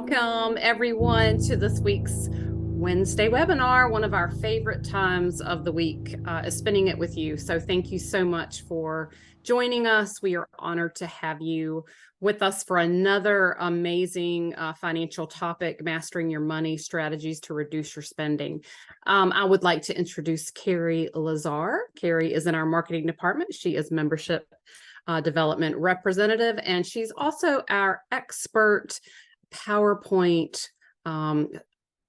Welcome, everyone, to this week's Wednesday webinar. One of our favorite times of the week is spending it with you. So thank you so much for joining us. We are honored to have you with us for another amazing financial topic, mastering your money strategies to reduce your spending. I would like to introduce Carrie Lazar. Carrie is in our marketing department. She is membership development representative, and she's also our expert PowerPoint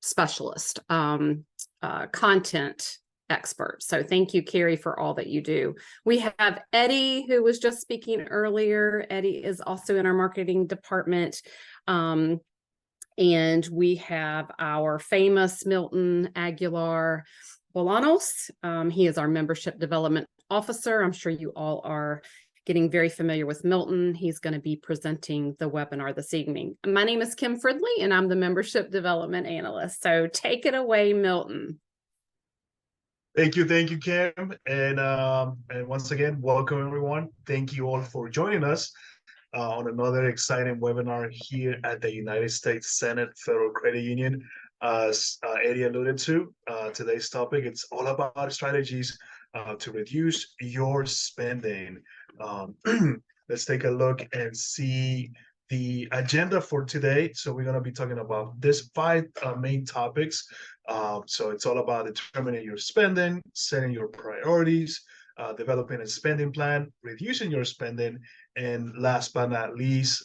specialist, content expert. So thank you, Carrie, for all that you do. We have Eddie, who was just speaking earlier. Eddie is also in our marketing department. And we have our famous Milton Aguilar Bolanos. He is our membership development officer. I'm sure you all are getting very familiar with Milton. He's going to be presenting the webinar this evening. My name is Kim Fridley, and I'm the membership development analyst. So take it away, Milton. Thank you, Kim, and once again, welcome everyone. Thank you all for joining us on another exciting webinar here at the United States Senate Federal Credit Union. As Eddie alluded to, today's topic, it's all about strategies to reduce your spending. Let's take a look and see the agenda for today. So we're going to be talking about these five main topics. So it's all about determining your spending, setting your priorities, developing a spending plan, reducing your spending, and last but not least,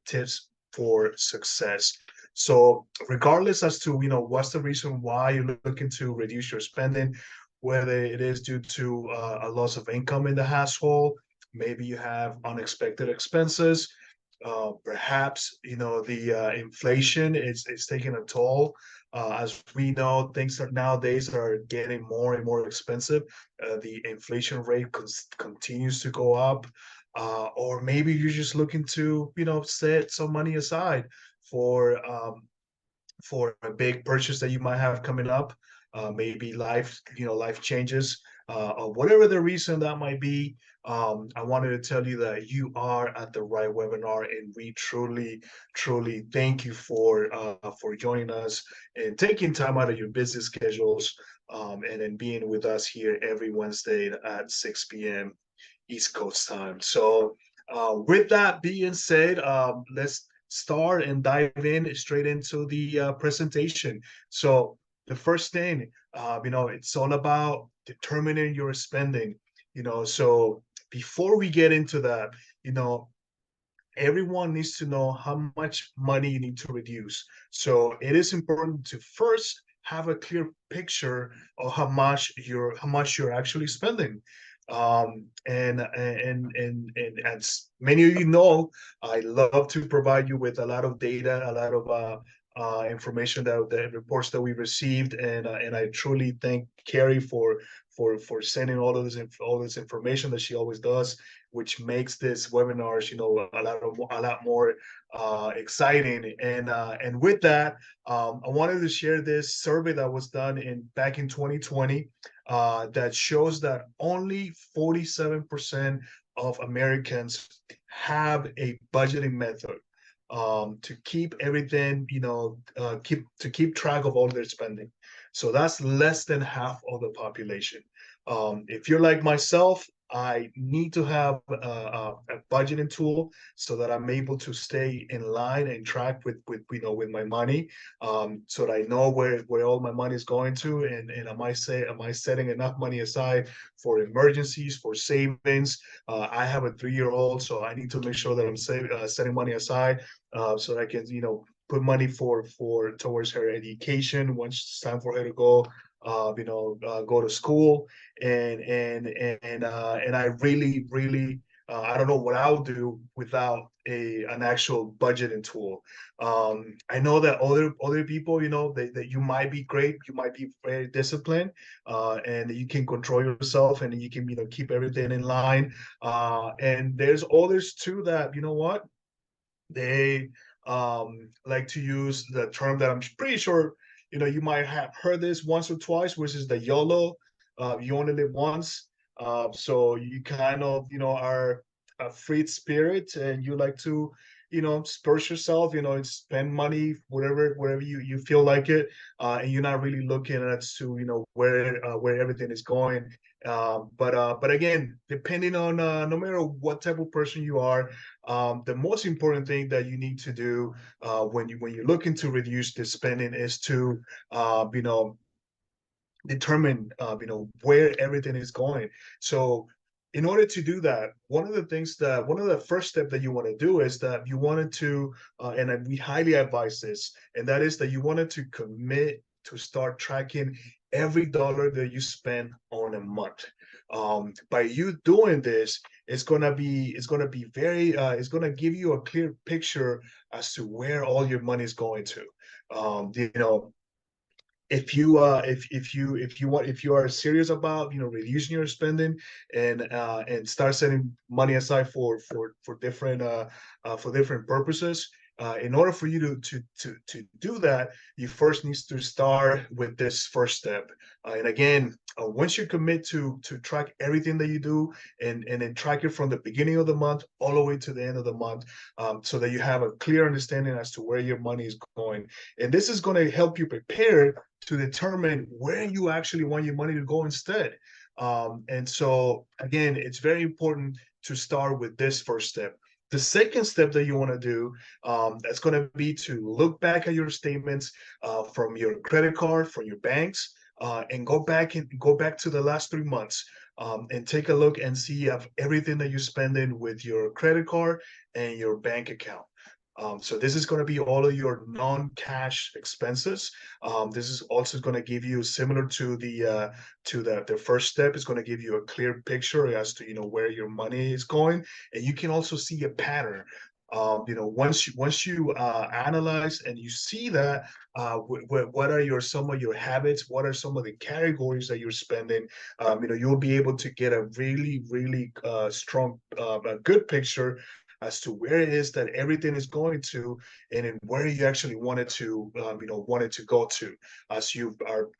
tips for success. So regardless as to, what's the reason why you're looking to reduce your spending, whether it is due to a loss of income in the household, maybe you have unexpected expenses, perhaps, the inflation is taking a toll. As we know, things are nowadays are getting more and more expensive. The inflation rate continues to go up. Or maybe you're just looking to, set some money aside for a big purchase that you might have coming up. Maybe life changes, or whatever the reason that might be. I wanted to tell you that you are at the right webinar, and we truly, truly thank you for joining us and taking time out of your busy schedules, and then being with us here every Wednesday at 6 p.m. East Coast time. So, with that being said, let's start and dive in straight into the presentation. So the first thing, it's all about determining your spending. So before we get into that, everyone needs to know how much money you need to reduce. So it is important to first have a clear picture of how much you're actually spending. And as many of you know, I love to provide you with a lot of data, a lot of information, that the reports that we received, and I truly thank Carrie for sending all this information that she always does, which makes this webinars, a lot more exciting. And with that, I wanted to share this survey that was done back in 2020, that shows that only 47% of Americans have a budgeting method to keep everything, keep track of all their spending. So that's less than half of the population. If you're like myself, I need to have a budgeting tool so that I'm able to stay in line and track with my money, so that I know where all my money is going to, and am I setting enough money aside for emergencies, for savings. I have a 3-year-old, so I need to make sure that I'm setting money aside, so that I can put money towards her education once it's time for her to go go to school. And I really, I don't know what I'll do without an actual budgeting tool. I know that other people, that you might be great, you might be very disciplined, and you can control yourself, and you can keep everything in line. And there's others too that, what, they like to use the term that I'm pretty sure you might have heard this once or twice, which is the YOLO. You only live once. So you kind of are a free spirit, and you like to spurge yourself, and spend money wherever you feel like it, and you're not really looking as to where everything is going. But again, depending on no matter what type of person you are, the most important thing that you need to do when you're looking to reduce the spending is to determine where everything is going. So in order to do that, one of the first step that you want to do is that you wanted to and we highly advise this, and that is that you wanted to commit to start tracking every dollar that you spend on a month. By you doing this, it's gonna be very it's gonna give you a clear picture as to where all your money is going to. You know, if you are serious about reducing your spending and start setting money aside for different purposes, in order for you to do that, you first need to start with this first step. And again, once you commit to track everything that you do and then track it from the beginning of the month all the way to the end of the month, so that you have a clear understanding as to where your money is going. And this is going to help you prepare to determine where you actually want your money to go instead. And so, again, it's very important to start with this first step. The second step that you want to do, that's going to be to look back at your statements from your credit card, from your banks, and go back to the last 3 months, and take a look and see if everything that you're spending with your credit card and your bank account. So this is going to be all of your non-cash expenses. This is also going to give you, similar to the first step, is going to give you a clear picture as to where your money is going, and you can also see a pattern. Once you analyze and you see that, what are some of your habits, what are some of the categories that you're spending, you'll be able to get a really, really strong, a good picture as to where it is that everything is going to, and then where you actually wanted to go to, as you are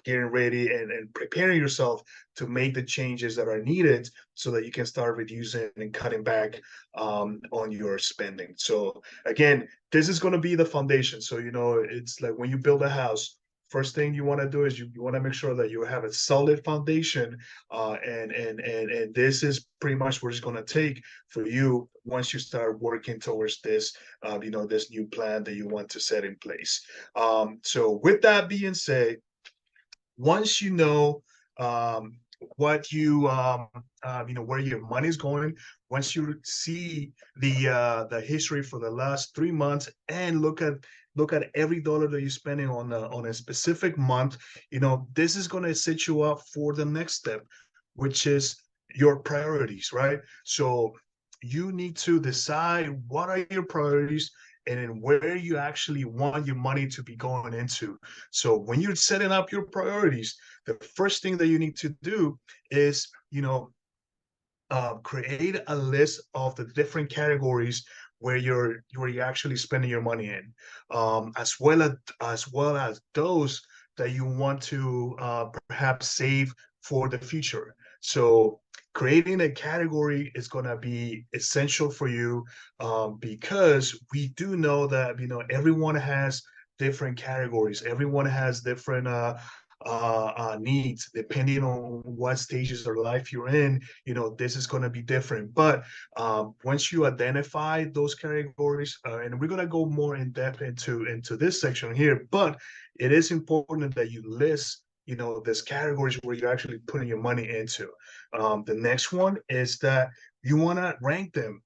getting ready and preparing yourself to make the changes that are needed so that you can start reducing and cutting back on your spending. So again, this is going to be the foundation. So it's like when you build a house, first thing you want to do is you want to make sure that you have a solid foundation, and this is pretty much what it's going to take for you once you start working towards this this new plan that you want to set in place. So with that being said, once you know what where your money is going, once you see the history for the last 3 months and look at every dollar that you're spending on a specific month, this is going to set you up for the next step, which is your priorities, right? So you need to decide what are your priorities and then where you actually want your money to be going into. So when you're setting up your priorities, the first thing that you need to do is, create a list of the different categories where you're actually spending your money in, as well as those that you want to perhaps save for the future. So creating a category is going to be essential for you, because we do know that everyone has different categories. Everyone has different needs depending on what stages of life you're in. This is going to be different, but once you identify those categories, and we're going to go more in depth into this section here, but it is important that you list these categories where you're actually putting your money into. The next one is that you want to rank them,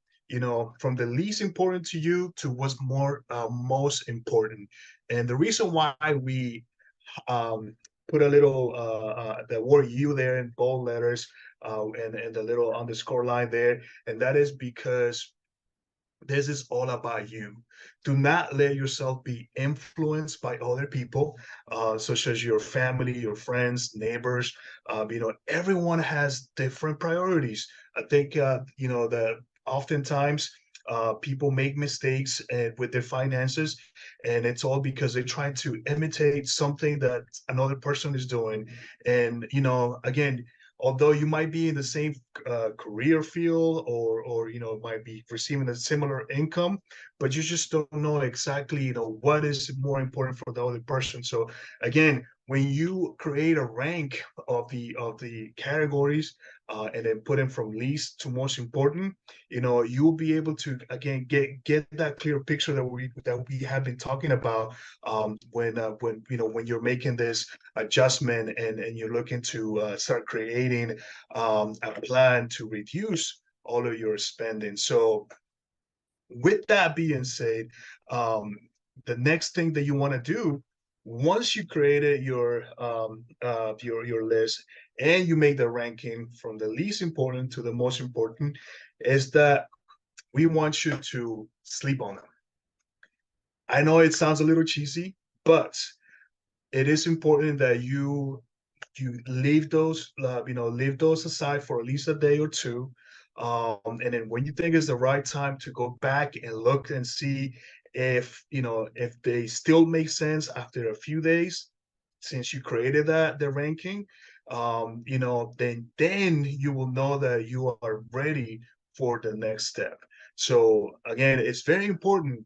from the least important to you to what's most important. And the reason why we put a little the word "you" there in bold letters, and the little underscore line there, and that is because this is all about you. Do not let yourself be influenced by other people, such as your family, your friends, neighbors. Everyone has different priorities. I think that oftentimes people make mistakes with their finances, and it's all because they're trying to imitate something that another person is doing. And again, although you might be in the same career field, or might be receiving a similar income, but you just don't know exactly what is more important for the other person. So again, when you create a rank of the categories, and then put them from least to most important, you'll be able to again get that clear picture that we have been talking about, when you're making this adjustment, and you're looking to start creating a plan to reduce all of your spending. So with that being said, the next thing that you want to do, once you created your list, and you make the ranking from the least important to the most important, is that we want you to sleep on them. I know it sounds a little cheesy, but it is important that you leave those aside for at least a day or two, and then when you think is the right time to go back and look and see if they still make sense after a few days since you created the ranking, then you will know that you are ready for the next step. So again, it's very important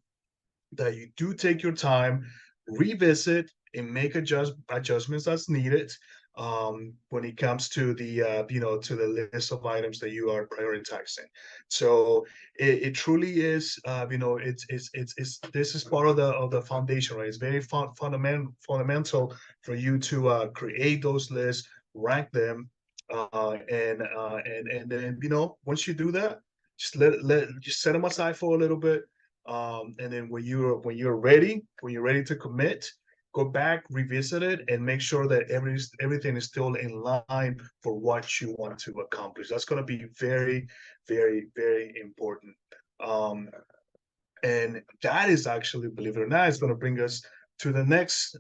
that you do take your time, revisit, and make adjustments as needed, when it comes to the list of items that you are prioritizing. So it truly is, it's this is part of the foundation, right? It's very fundamental for you to create those lists, rank them, and then once you do that, just set them aside for a little bit, and then when you're ready to commit, go back, revisit it, and make sure that everything is still in line for what you want to accomplish. That's going to be very, very, very important. And that is actually, believe it or not, is going to bring us to the next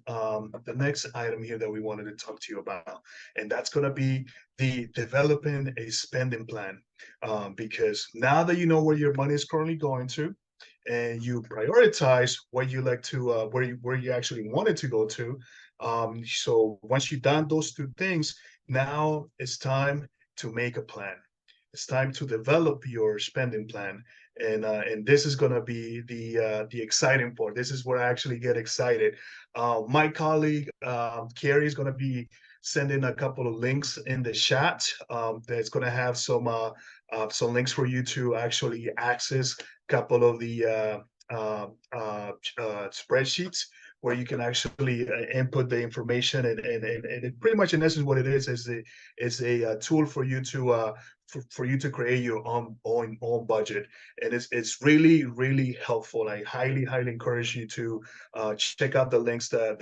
item here that we wanted to talk to you about, and that's going to be the developing a spending plan, because now that you know where your money is currently going to, and you prioritize what you like to where you actually want it to go to. So once you've done those two things, now it's time to make a plan. It's time to develop your spending plan, and this is going to be the exciting part. This is where I actually get excited. My colleague Carrie is going to be sending a couple of links in the chat. That's going to have some links for you to actually access a couple of the spreadsheets where you can actually input the information, and it pretty much in essence what it is a tool for you to for you to create your own budget, and it's really, really helpful. I highly encourage you to check out the links that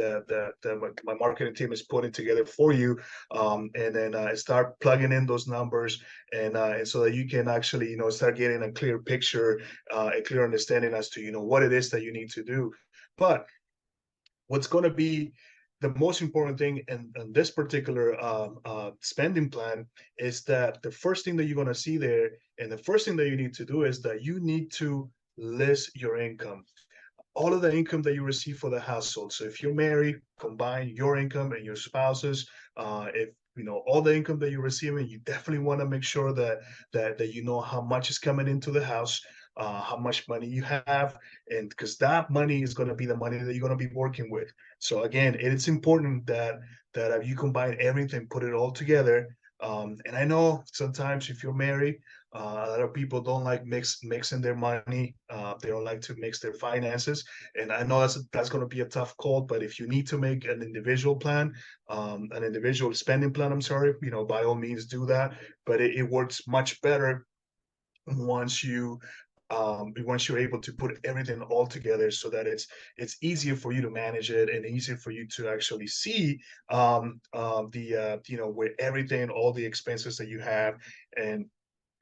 my marketing team is putting together for you, and then start plugging in those numbers, and so that you can actually start getting a clear picture, a clear understanding as to what it is that you need to do. But what's going to be the most important thing in this particular spending plan is that the first thing that you're going to see there, and the first thing that you need to do, is that you need to list your income, all of the income that you receive for the household. So if you're married, combine your income and your spouse's. If all the income that you're receiving, you definitely want to make sure that you know how much is coming into the house, how much money you have, and because that money is going to be the money that you're going to be working with. So again, it's important that you combine everything, put it all together. And I know sometimes if you're married, a lot of people don't like mixing their money. They don't like to mix their finances, and I know that's going to be a tough call. But if you need to make an individual plan, an individual spending plan, I'm sorry, by all means do that. But it works much better once you're able to put everything all together, so that it's easier for you to manage it, and easier for you to actually see where everything, all the expenses that you have, and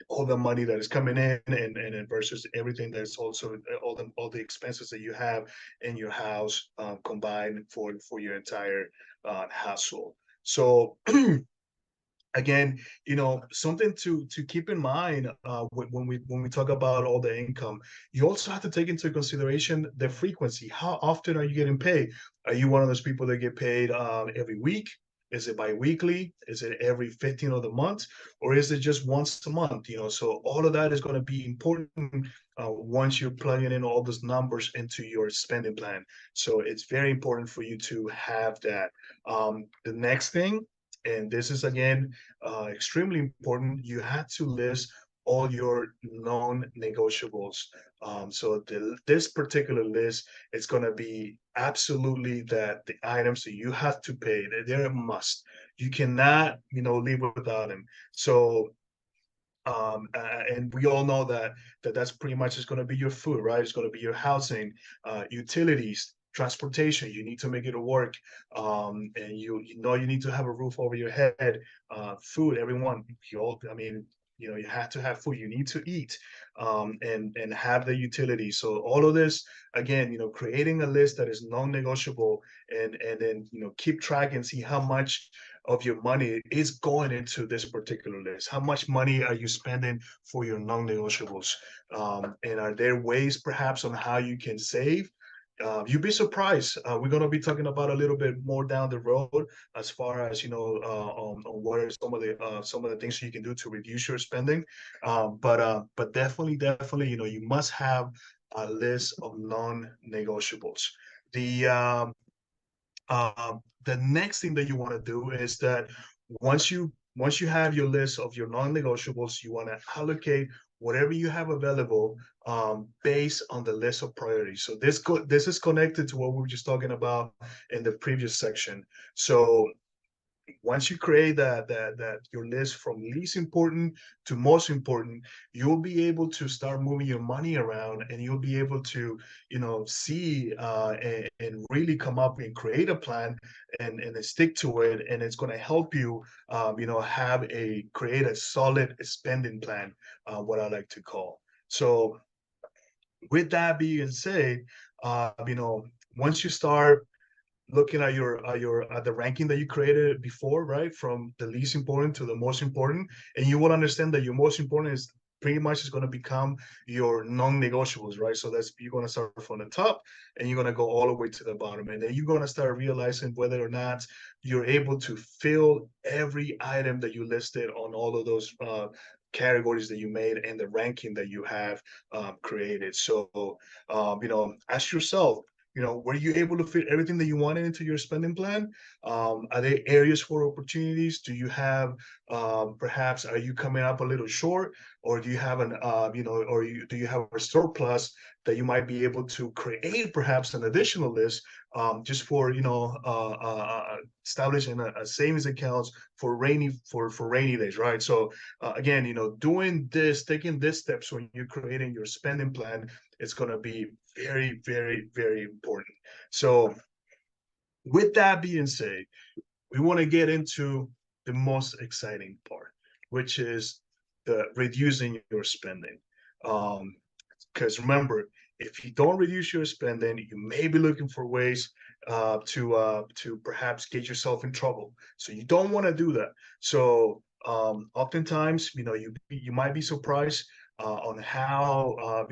all the money that is coming in, and versus everything that's also all the expenses that you have in your house, combined for your entire household. So again, something to keep in mind, when we talk about all the income, you also have to take into consideration the frequency. How often are you getting paid? Are you one of those people that get paid every week, Is it biweekly? Is it every 15th of the month? Or is it just once a month? So all of that is going to be important once you're plugging in all those numbers into your spending plan. So it's very important for you to have that. The next thing, and this is again extremely important, you have to list all your non-negotiables. So this particular list is going to be absolutely that the items that you have to pay, they're a must. You cannot, live without them. So and we all know that's pretty much is going to be your food, right? It's going to be your housing, utilities, transportation. You need to make it work, and you need to have a roof over your head. Food, everyone, I mean, you have to have food. You need to eat, and have the utilities. So all of this, again, creating a list that is non-negotiable, and then keep track and see how much of your money is going into this particular list. How much money are you spending for your non-negotiables? And are there ways perhaps on how you can save? You'd be surprised. We're going to be talking about a little bit more down the road as far as on what are some of the things you can do to reduce your spending. But definitely, you must have a list of non-negotiables. The the next thing that you want to do is that once you have your list of your non-negotiables, you want to allocate whatever you have available based on the list of priorities. So this is connected to what we were just talking about in the previous section. So once you create that your list from least important to most important, you'll be able to start moving your money around, and you'll be able to see and really come up and create a plan, and stick to it, and it's going to help you create a solid spending plan, what I like to call. So with that being said, once you start looking at the ranking that you created before, right, from the least important to the most important, and you will understand that your most important is pretty much is going to become your non-negotiables, right? So you're going to start from the top, and you're going to go all the way to the bottom, and then you're going to start realizing whether or not you're able to fill every item that you listed on all of those categories that you made, and the ranking that you have created. So ask yourself, were you able to fit everything that you wanted into your spending plan? Are there areas for opportunities? Do you have, perhaps, are you coming up a little short, or do you have do you have a surplus that you might be able to create perhaps an additional list, just for, establishing a savings accounts for rainy days, right? So again, taking this steps when you're creating your spending plan, it's going to be very, very, very important. So with that being said, we want to get into the most exciting part, which is the reducing your spending. Because remember, if you don't reduce your spending, you may be looking for ways to perhaps get yourself in trouble. So you don't want to do that. So oftentimes, you might be surprised on how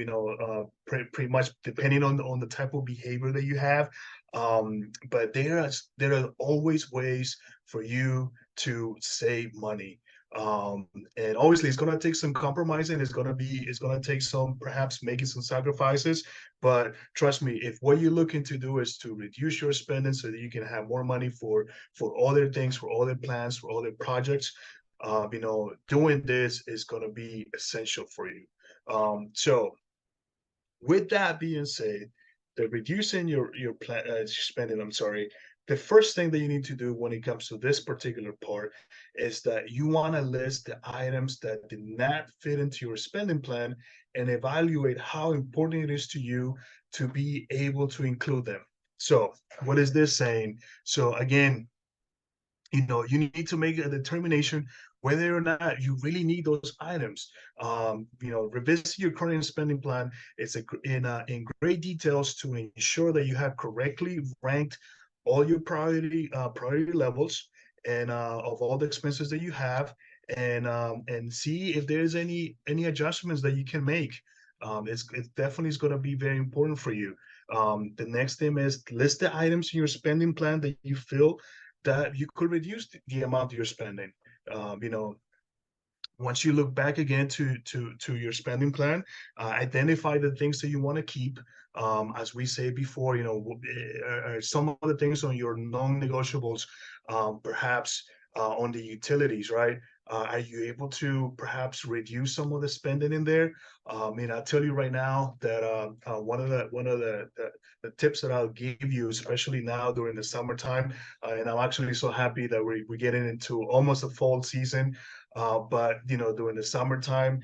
pretty much depending on the type of behavior that you have. But there are always ways for you to save money. And obviously it's going to take some compromising. It's going to take some, perhaps making some sacrifices, but trust me, if what you're looking to do is to reduce your spending so that you can have more money for other things, for other plans, for other projects, doing this is going to be essential for you. So with that being said, the reducing your spending, I'm sorry, the first thing that you need to do when it comes to this particular part is that you want to list the items that did not fit into your spending plan, and evaluate how important it is to you to be able to include them. So what is this saying? So again, you need to make a determination whether or not you really need those items. Revisit your current spending plan. It's in great details to ensure that you have correctly ranked all your priority levels, and of all the expenses that you have, and see if there's any adjustments that you can make. It definitely is going to be very important for you. The next thing is list the items in your spending plan that you feel that you could reduce the amount you're spending. You know, once you look back again to your spending plan, identify the things that you want to keep. As we say before, you know, some of the things on your non-negotiables, perhaps on the utilities, right? Are you able to perhaps reduce some of the spending in there? And I'll tell you right now that one of the tips that I'll give you, especially now during the summertime, and I'm actually so happy that we're getting into almost a fall season. But you know, during the summertime,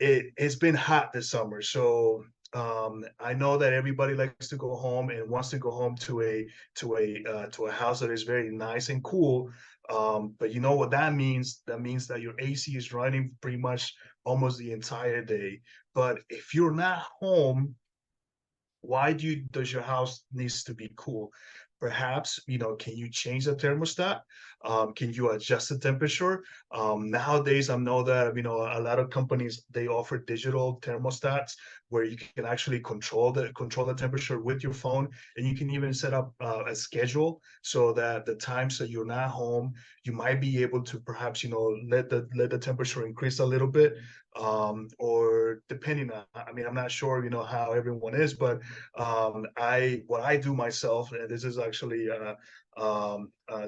it's been hot this summer. So I know that everybody likes to go home and wants to go home to a house that is very nice and cool. But you know what that means? That means that your AC is running pretty much almost the entire day. But if you're not home, why does your house needs to be cool? Perhaps, you know, can you change the thermostat? Can you adjust the temperature? Nowadays, I know that, you know, a lot of companies, they offer digital thermostats where you can actually control the temperature with your phone, and you can even set up a schedule so that the times that you're not home, you might be able to perhaps, you know, let the temperature increase a little bit, or depending on, I mean, I'm not sure, you know, how everyone is, but what I do myself, and this is actually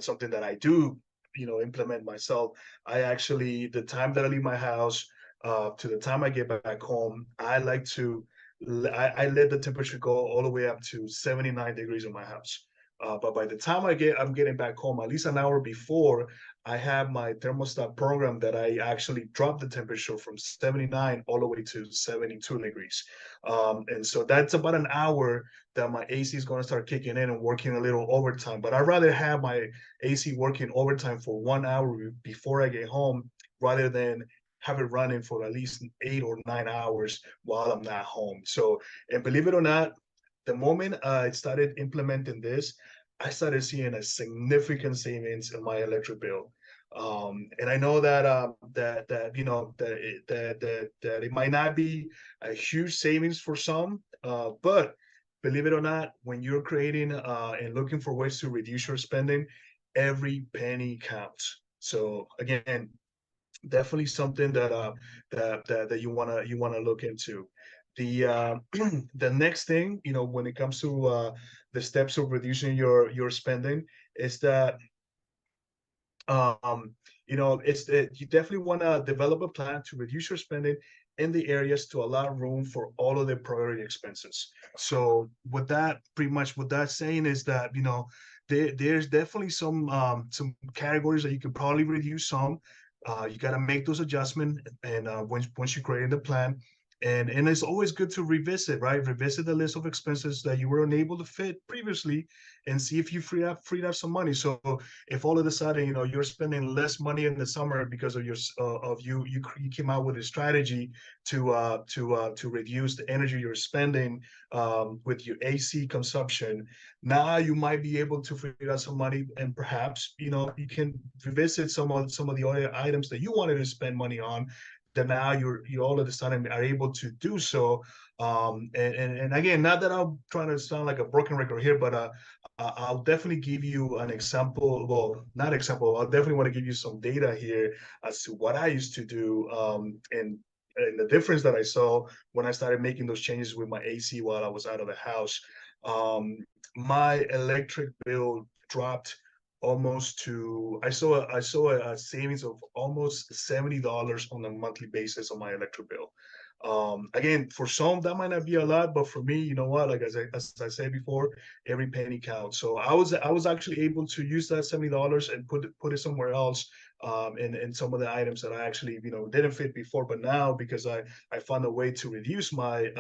something that I do, you know, implement myself. I actually, the time that I leave my house to the time I get back home, I like to I let the temperature go all the way up to 79 degrees in my house. But by the time I'm getting back home, at least an hour before, I have my thermostat program that I actually drop the temperature from 79 all the way to 72 degrees. And so that's about an hour that my AC is going to start kicking in and working a little overtime. But I'd rather have my AC working overtime for 1 hour before I get home rather than have it running for at least 8 or 9 hours while I'm not home. So, and believe it or not, the moment I started implementing this, I started seeing a significant savings in my electric bill. And I know that that you know that it might not be a huge savings for some, but believe it or not, when you're creating and looking for ways to reduce your spending, every penny counts. So again, definitely something that you wanna look into. The the next thing, you know, when it comes to the steps of reducing your spending, is that you know, you definitely want to develop a plan to reduce your spending in the areas to allow room for all of the priority expenses. So with that, pretty much what that's saying is that, you know, there's definitely some categories that you could probably reduce some. You got to make those adjustments, and once you create the plan, and it's always good to revisit, right? Revisit the list of expenses that you were unable to fit previously, and see if you freed up some money. So if all of a sudden, you know, you're spending less money in the summer because of you came out with a strategy to reduce the energy you're spending with your AC consumption, now you might be able to free up some money, and perhaps, you know, you can revisit some of the other items that you wanted to spend money on, that now you all of a sudden are able to do so. And again, not that I'm trying to sound like a broken record here, but I'll definitely give you an example. Well, not example. I'll definitely want to give you some data here as to what I used to do, and the difference that I saw when I started making those changes with my AC while I was out of the house. Um, my electric bill dropped almost to I saw a savings of almost $70 on a monthly basis on my electric bill. Again, for some that might not be a lot, but for me, you know what? Like as I said before, every penny counts. So I was actually able to use that $70 and put it somewhere else, in some of the items that I actually, you know, didn't fit before, but now because I found a way to reduce my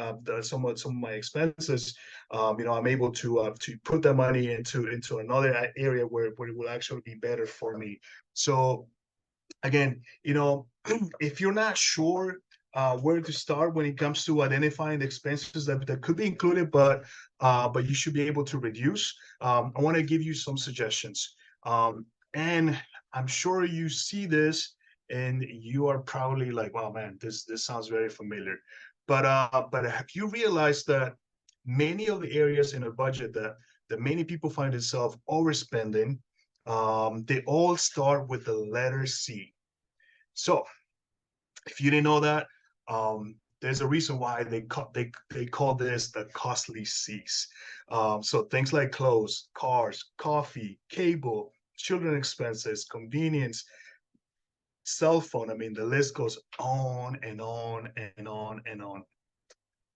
some of my expenses, you know, I'm able to put that money into another area where it will actually be better for me. So again, you know, if you're not sure where to start when it comes to identifying the expenses that could be included, but you should be able to reduce. I want to give you some suggestions, and I'm sure you see this, and you are probably like, "Wow, man, this sounds very familiar." But have you realized that many of the areas in a budget that many people find themselves overspending, They all start with the letter C. So if you didn't know that, there's a reason why they call this the costly C's. So things like clothes, cars, coffee, cable, children expenses, convenience, cell phone. I mean, the list goes on and on and on and on.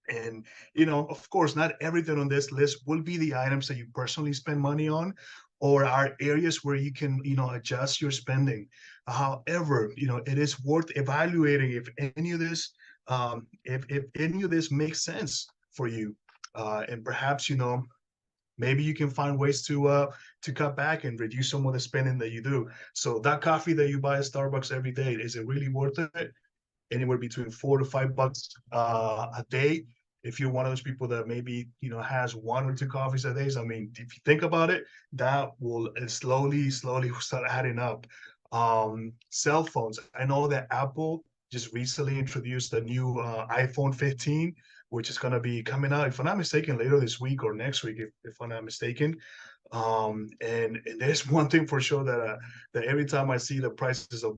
And of course, not everything on this list will be the items that you personally spend money on, or are areas where you can, adjust your spending. However, it is worth evaluating if any of this, if any of this makes sense for you, and perhaps maybe you can find ways to cut back and reduce some of the spending that you do. So that coffee that you buy at Starbucks every day, is it really worth it? Anywhere between $4 to $5 a day. If you're one of those people that maybe has 1 or 2 coffees a day, I mean, if you think about it, that will slowly start adding up. Cell phones. I know that Apple just recently introduced the new iPhone 15, which is going to be coming out, if I'm not mistaken, later this week or next week, if I'm not mistaken. And there's one thing for sure, that every time I see the prices of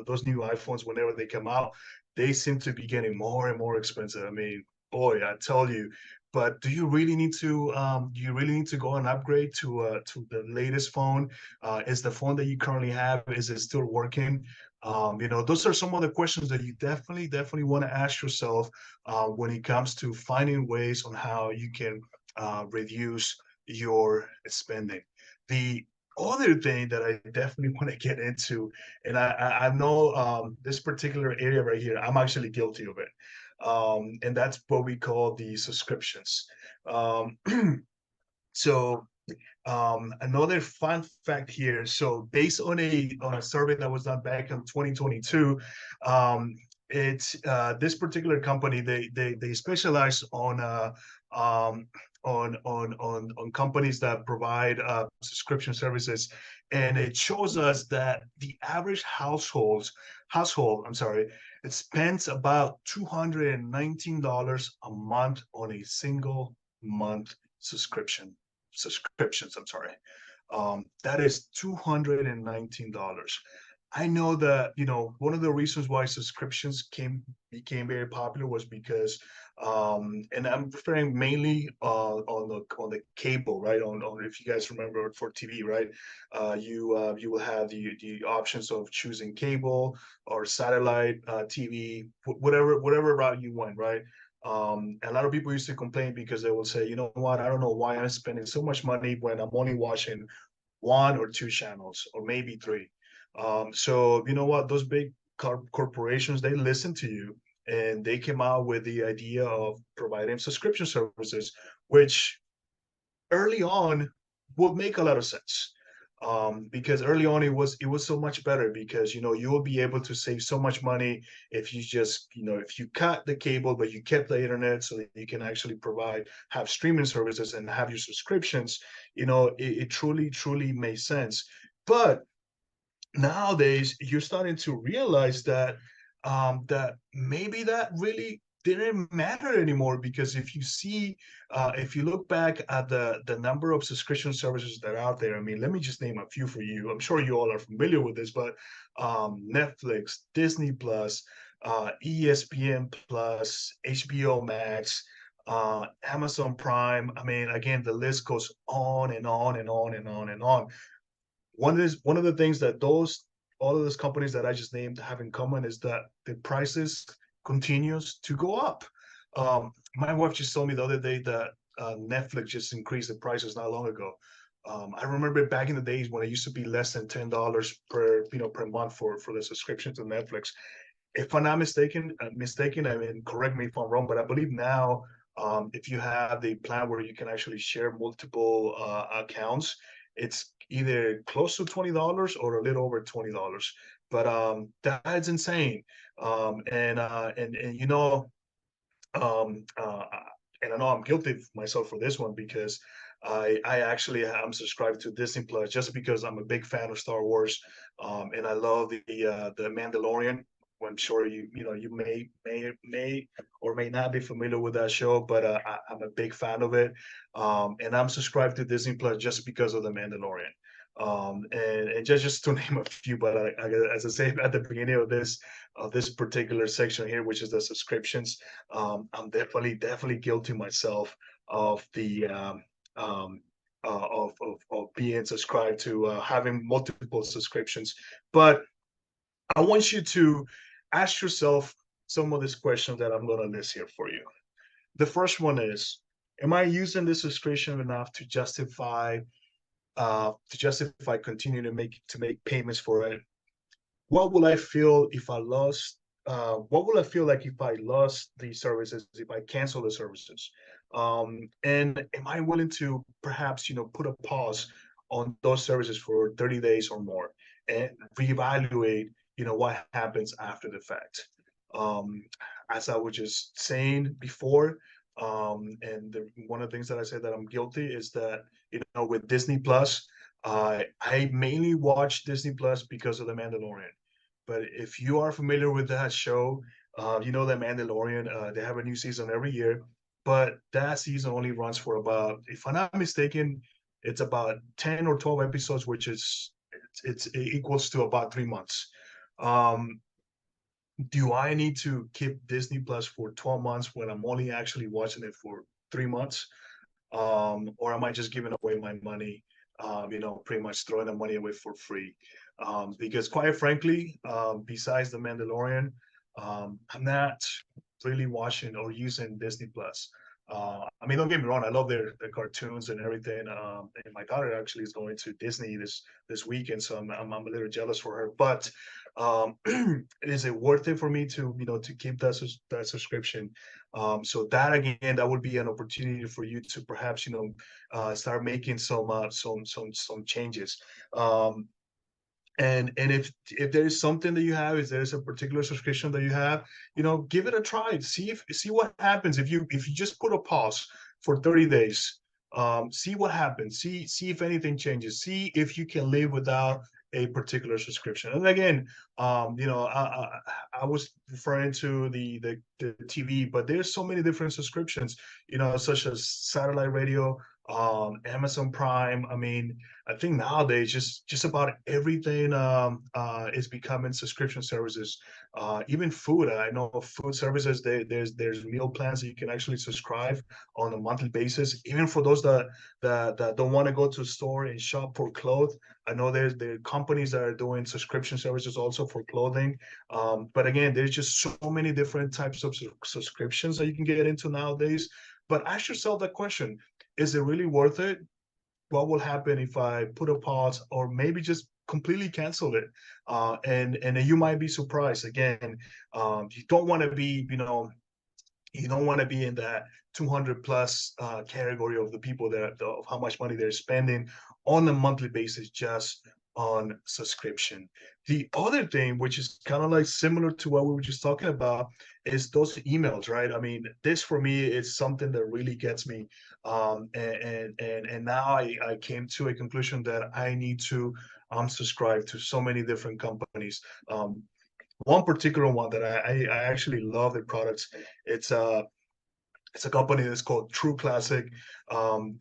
those new iPhones, whenever they come out, they seem to be getting more and more expensive. I mean, boy, I tell you. But do you really need to go and upgrade to the latest phone? Is the phone that you currently have, is it still working? Those are some of the questions that you definitely want to ask yourself when it comes to finding ways on how you can reduce your spending. The other thing that I definitely want to get into, and I know this particular area right here, I'm actually guilty of it. And that's what we call the subscriptions. Um, so another fun fact here. So based on a survey that was done back in 2022, it's this particular company, they specialize um, on companies that provide subscription services, and it shows us that the average household, I'm sorry, it spends about $219 a month on a single month subscriptions. I'm sorry. That is $219. I know that one of the reasons why subscriptions became very popular was because, and I'm referring mainly on the cable, right? On if you guys remember for TV, right? You will have the options of choosing cable or satellite TV, whatever route you went, right? A lot of people used to complain because they will say, you know what, I don't know why I'm spending so much money when I'm only watching 1 or 2 channels, or maybe 3. So you know what, those big corporations, they listen to you, and they came out with the idea of providing subscription services, which early on would make a lot of sense, because early on it was so much better, because you will be able to save so much money if you just if you cut the cable but you kept the internet, so that you can actually have streaming services and have your subscriptions. It truly makes sense. But nowadays you're starting to realize that maybe that really didn't matter anymore, because if you look back at the number of subscription services that are out there, I mean, let me just name a few for you. I'm sure you all are familiar with this, but Netflix, Disney Plus, ESPN Plus, HBO Max, Amazon Prime. I mean, again, the list goes on and on and on and on and on. One of the things that all of those companies that I just named have in common is that the prices continues to go up. My wife just told me the other day that Netflix just increased the prices not long ago. I remember back in the days when it used to be less than $10 per month for the subscription to Netflix. If I'm not mistaken, I mean, correct me if I'm wrong, but I believe now, if you have the plan where you can actually share multiple accounts, it's either close to $20 or a little over $20. But that's insane. Um, uh, and I know I'm guilty of myself for this one, because I actually am subscribed to Disney Plus just because I'm a big fan of Star Wars, and I love the Mandalorian. I'm sure you may or may not be familiar with that show, but I'm a big fan of it, and I'm subscribed to Disney Plus just because of the Mandalorian. And just to name a few, but as I said at the beginning of this particular section here, which is the subscriptions, I'm definitely guilty myself of the of being subscribed to having multiple subscriptions. But I want you to ask yourself some of these questions that I'm going to list here for you. The first one is, am I using this subscription enough to justify continue to make payments for it? What will I feel if I lost? What will I feel like if I lost the services, if I cancel the services? And am I willing to perhaps, put a pause on those services for 30 days or more and reevaluate, what happens after the fact? Um, as I was just saying before, one of the things that I said that I'm guilty is that, with Disney Plus, I mainly watch Disney Plus because of The Mandalorian. But if you are familiar with that show, you know that Mandalorian, they have a new season every year, but that season only runs for about, if I'm not mistaken, it's about 10 or 12 episodes, which is it equals to about 3 months. Um, do I need to keep Disney Plus for 12 months when I'm only actually watching it for 3 months? Or am I just giving away my money, pretty much throwing the money away for free? Because quite frankly, besides The Mandalorian, I'm not really watching or using Disney Plus. I mean, don't get me wrong, I love their cartoons and everything. And my daughter actually is going to Disney this weekend, so I'm a little jealous for her. But is it worth it for me to to keep that subscription? So that again, that would be an opportunity for you to perhaps start making some changes. And if there is something that you have, if there's a particular subscription that you have, give it a try. See what happens if you just put a pause for 30 days. See what happens. See if anything changes. See if you can live without a particular subscription. And again, I was referring to the TV, but there's so many different subscriptions, such as satellite radio, Amazon Prime. I mean, I think nowadays just about everything is becoming subscription services. Even food, I know food services. There's meal plans that you can actually subscribe on a monthly basis. Even for those that don't want to go to a store and shop for clothes, I know there are companies that are doing subscription services also for clothing. But again, there's just so many different types of subscriptions that you can get into nowadays. But ask yourself that question: is it really worth it? What will happen if I put a pause or maybe just completely cancel it? And you might be surprised. Again, you don't want to be, you don't want to be in that 200 plus category of the people of how much money they're spending on a monthly basis just on subscription. The other thing, which is kind of like similar to what we were just talking about, is those emails, right? I mean, this for me is something that really gets me. And now I came to a conclusion that I need to unsubscribe to so many different companies. One particular one that I actually love their products. It's it's a company that's called True Classic.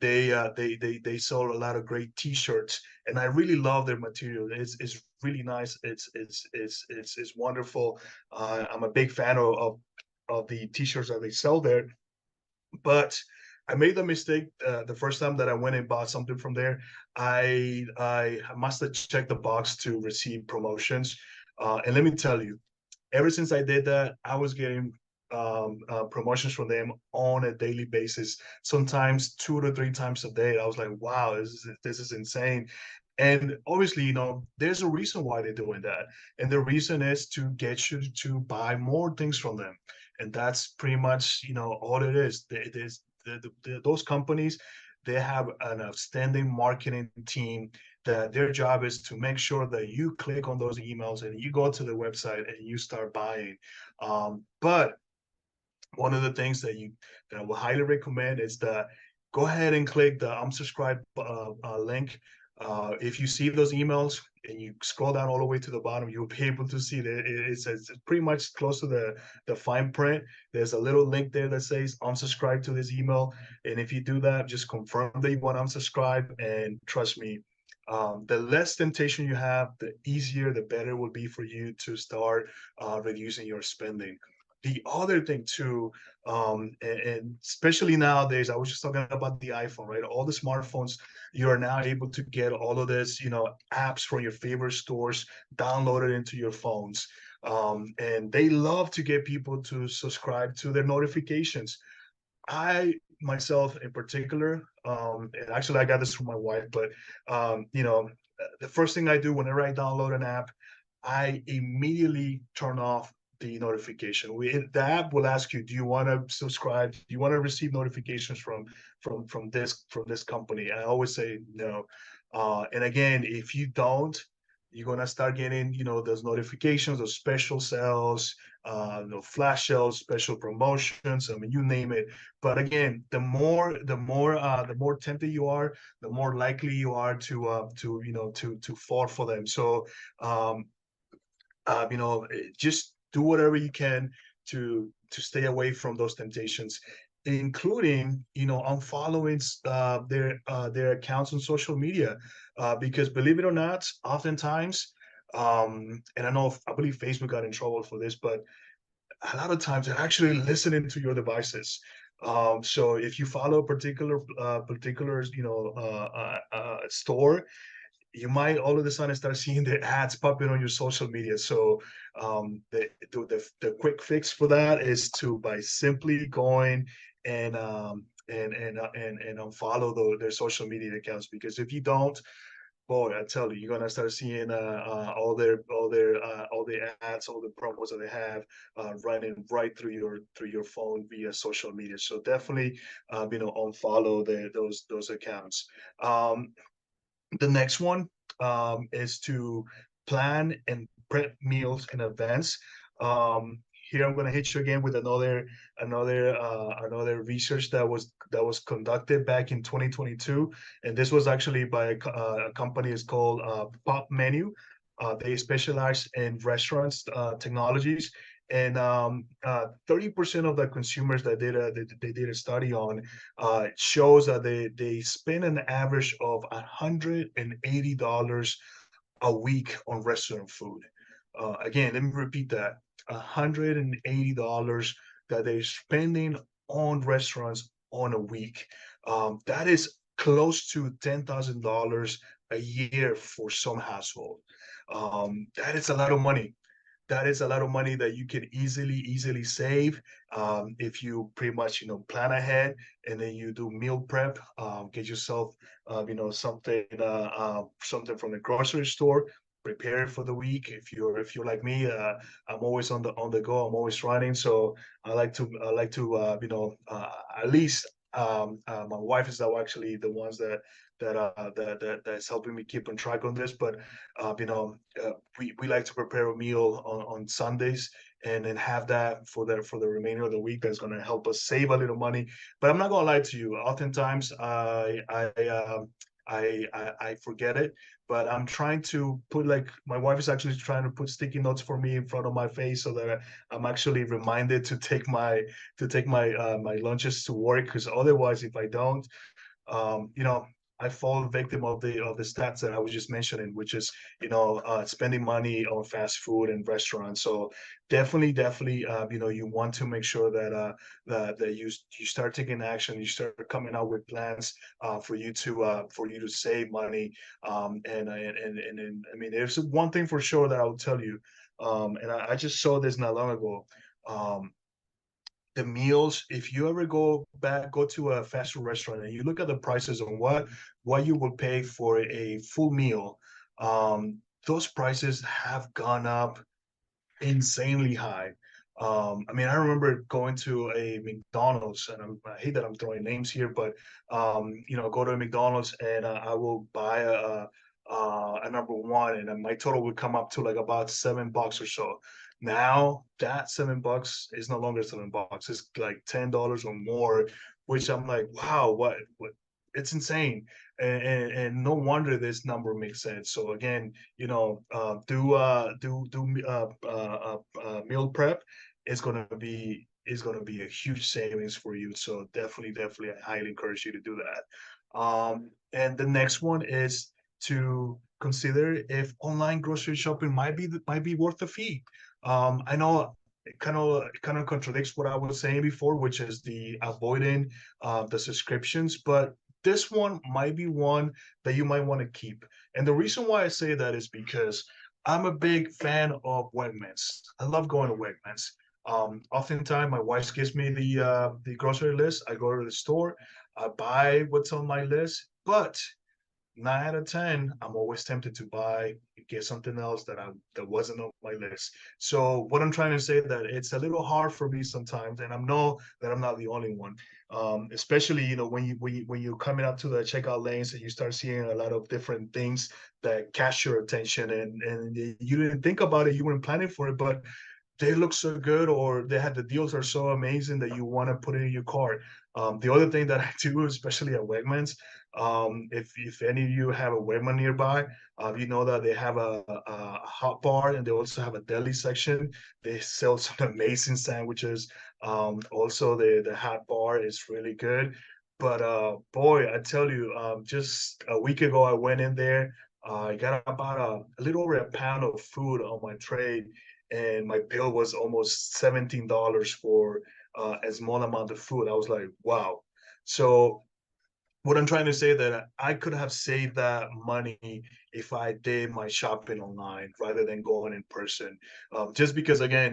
They sell a lot of great T-shirts, and I really love their material. It's really nice. It's wonderful. I'm a big fan of the T-shirts that they sell there. But I made the mistake the first time that I went and bought something from there. I must have checked the box to receive promotions, and let me tell you, ever since I did that, I was getting promotions from them on a daily basis, sometimes 2 to 3 times a day. I was like, wow, this is insane. And obviously, there's a reason why they're doing that. And the reason is to get you to buy more things from them. And that's pretty much, all it is. Those companies, they have an outstanding marketing team that their job is to make sure that you click on those emails and you go to the website and you start buying. But one of the things that I would highly recommend is that go ahead and click the unsubscribe link. If you see those emails and you scroll down all the way to the bottom, you'll be able to see that it's pretty much close to the fine print. There's a little link there that says unsubscribe to this email. And if you do that, just confirm that you want to unsubscribe. And trust me, The less temptation you have, the easier, the better it will be for you to start reducing your spending. The other thing too, and especially nowadays, I was just talking about the iPhone, right? All the smartphones, you are now able to get all of this, apps from your favorite stores downloaded into your phones. And they love to get people to subscribe to their notifications. I myself in particular, and actually I got this from my wife, but the first thing I do whenever I download an app, I immediately turn off the notification. The app will ask you, do you want to subscribe? Do you want to receive notifications from this company? And I always say no. And again, if you don't, you're gonna start getting, those notifications, those special sales, flash sales, special promotions. I mean, you name it. But again, the more tempted you are, the more likely you are to fall for them. So, um, just do whatever you can to stay away from those temptations, including unfollowing their accounts on social media, because believe it or not, oftentimes, and I believe Facebook got in trouble for this, but a lot of times they're actually listening to your devices. So if you follow a particular store, you might all of a sudden start seeing the ads popping on your social media. So the quick fix for that is to by simply going and unfollow their social media accounts, because if you don't, boy, I tell you, you're gonna start seeing all the ads, all the promos that they have running right through your phone via social media. So definitely, unfollow those accounts. The next one is to plan and prep meals in advance. Here I'm going to hit you again with another research that was conducted back in 2022, and this was actually by a company is called Pop Menu. They specialize in restaurants technologies, and 30% of the consumers that they did a study on shows that they spend an average of $180 a week on restaurant food. Again, let me repeat that: $180 that they're spending on restaurants on a week. That is close to $10,000 a year for some household. That is a lot of money. That is a lot of money that you can easily save, if you pretty much plan ahead, and then you do meal prep. Get yourself something from the grocery store, prepare it for the week. If you're like me, I'm always on the go. I'm always running, so I like to at least, my wife is now actually the ones that's helping me keep on track on this. But uh, you know we like to prepare a meal on Sundays, and then have that for the remainder of the week. That's going to help us save a little money. But I'm not going to lie to you. Oftentimes, I forget it, but I'm trying to put, like, my wife is actually trying to put sticky notes for me in front of my face, so that I'm actually reminded to take my lunches to work. Because otherwise, if I don't, um, you know, I fall victim of the stats that I was just mentioning, which is spending money on fast food and restaurants. So definitely, you want to make sure that you start taking action, you start coming out with plans for you to save money. And I mean, there's one thing for sure that I will tell you, and I just saw this not long ago. Um, the meals, if you ever go to a fast food restaurant and you look at the prices on what you would pay for a full meal, those prices have gone up insanely high. I mean, I remember going to a McDonald's, and I hate that I'm throwing names here, but go to a McDonald's, and I will buy a number one, and then my total would come up to like about $7 or so. Now that $7 is no longer $7; it's like $10 or more, which I'm like, wow, what? It's insane, and no wonder this number makes sense. So again, meal prep is gonna be a huge savings for you. So definitely, I highly encourage you to do that. And the next one is to consider if online grocery shopping might be worth the fee. I know it kind of contradicts what I was saying before, which is the avoiding the subscriptions, but this one might be one that you might want to keep. And the reason why I say that is because I'm a big fan of Wegmans. I love going to Wegmans. Oftentimes, my wife gives me the grocery list. I go to the store, I buy what's on my list, but 9 out of 10, I'm always tempted to get something else that wasn't on my list. So what I'm trying to say that it's a little hard for me sometimes, and I know that I'm not the only one. Especially when you're coming up to the checkout lanes and you start seeing a lot of different things that catch your attention, and you didn't think about it, you weren't planning for it, but they look so good or the deals are so amazing that you want to put it in your cart. The other thing that I do, especially at Wegmans, if any of you have a Wegman nearby, you know that they have a hot bar and they also have a deli section. They sell some amazing sandwiches. Also, the hot bar is really good. But boy, I tell you, just a week ago, I went in there. I got about a little over a pound of food on my tray, and my bill was almost $17 for a small amount of food. I was like, wow. So what I'm trying to say that I could have saved that money if I did my shopping online rather than going in person. Just because, again,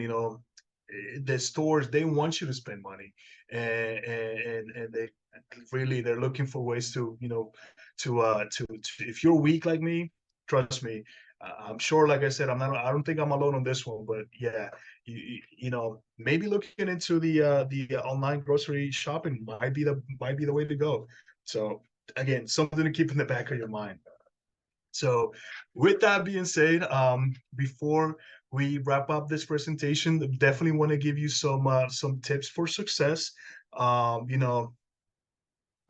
the stores, they want you to spend money, and they're looking for ways to to if you're weak like me, trust me, I'm sure, like I said, I don't think I'm alone on this one, but yeah, maybe looking into the online grocery shopping might be the way to go. So again, something to keep in the back of your mind. So with that being said, before we wrap up this presentation, definitely want to give you some tips for success. You know,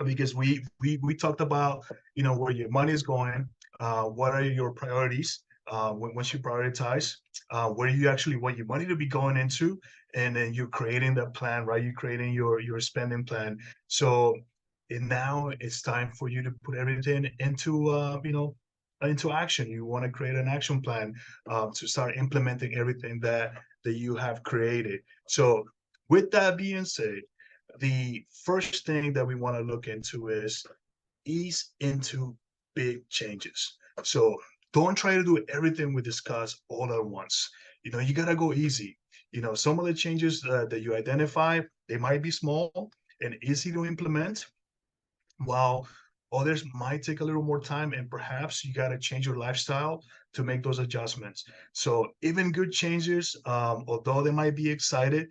because we talked about where your money is going, what are your priorities, once you prioritize, where you actually want your money to be going into, and then you're creating that plan, right? You're creating your spending plan. So and now it's time for you to put everything into action. You want to create an action plan to start implementing everything that you have created. So with that being said, the first thing that we want to look into is ease into big changes. So don't try to do everything we discuss all at once. You got to go easy. Some of the changes that you identify, they might be small and easy to implement, while others might take a little more time, and perhaps you got to change your lifestyle to make those adjustments. So even good changes, although they might be excited,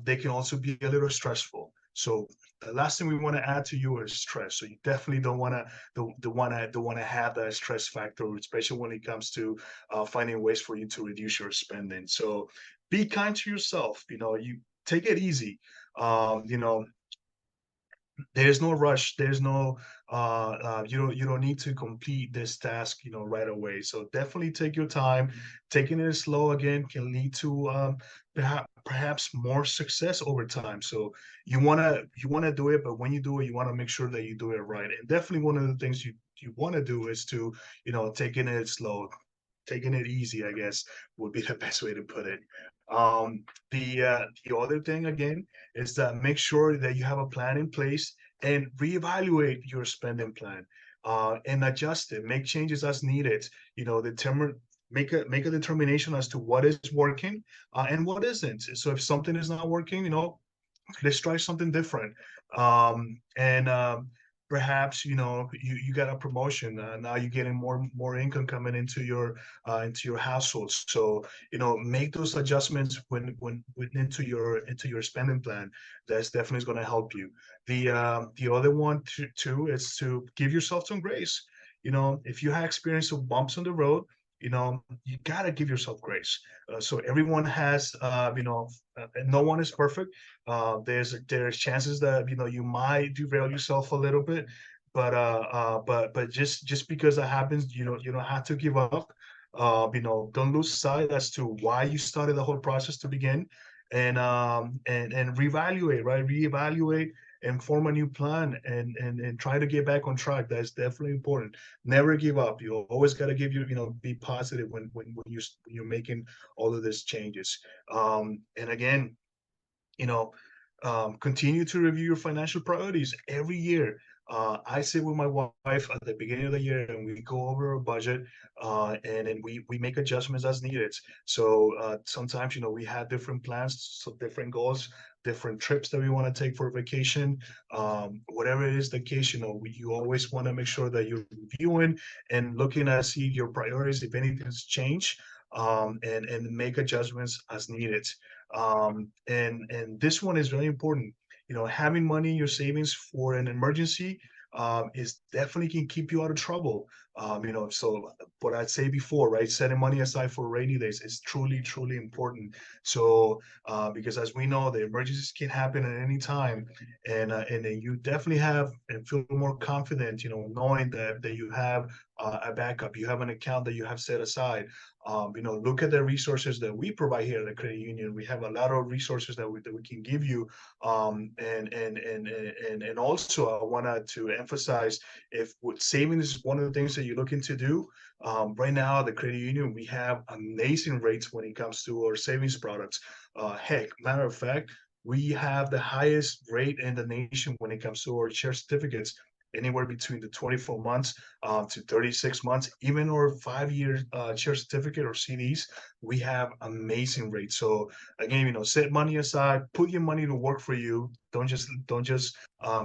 they can also be a little stressful. So the last thing we want to add to you is stress. So you definitely don't want to don't want to have that stress factor, especially when it comes to finding ways for you to reduce your spending. So be kind to yourself. You take it easy. There's no rush. There's no you don't need to complete this task right away. So definitely take your time. Taking it slow again can lead to perhaps more success over time. So you wanna do it, but when you do it, you want to make sure that you do it right. And definitely one of the things you want to do is to taking it slow, taking it easy, I guess, would be the best way to put it. The other thing again is that make sure that you have a plan in place and reevaluate your spending plan, and adjust it, make changes as needed. Determine make a determination as to what is working and what isn't. So if something is not working, let's try something different. And perhaps you got a promotion, now you're getting more income coming into your household. So make those adjustments when into your spending plan. That's definitely going to help you. The other one too is to give yourself some grace. If you have experienced some bumps on the road, you gotta give yourself grace. So everyone has no one is perfect. There's chances that you might derail yourself a little bit, but just because that happens, you don't have to give up. Don't lose sight as to why you started the whole process to begin. and reevaluate, right? Reevaluate and form a new plan and try to get back on track. That's definitely important. Never give up. You always got to give be positive when you're making all of these changes. And again, you know, continue to review your financial priorities every year. I sit with my wife at the beginning of the year and we go over our budget, and then we make adjustments as needed. So sometimes, we have different plans, so different goals, different trips that we want to take for vacation. Whatever it is the case, you always want to make sure that you're reviewing and looking at see your priorities, if anything's changed, and make adjustments as needed. And this one is very important. Having money in your savings for an emergency is definitely can keep you out of trouble. So what I'd say before, right, setting money aside for rainy days is truly, truly important. So because as we know, the emergencies can happen at any time, and then you definitely have and feel more confident, knowing that you have a backup, you have an account that you have set aside. Look at the resources that we provide here at the credit union. We have a lot of resources that we can give you. And also I wanted to emphasize, if savings is one of the things that you're looking to do, right now at the credit union, we have amazing rates when it comes to our savings products. Heck, matter of fact, we have the highest rate in the nation when it comes to our share certificates, anywhere between the 24 months to 36 months, even our 5-year share certificate or CDs, we have amazing rates. So again, set money aside, put your money to work for you. Don't just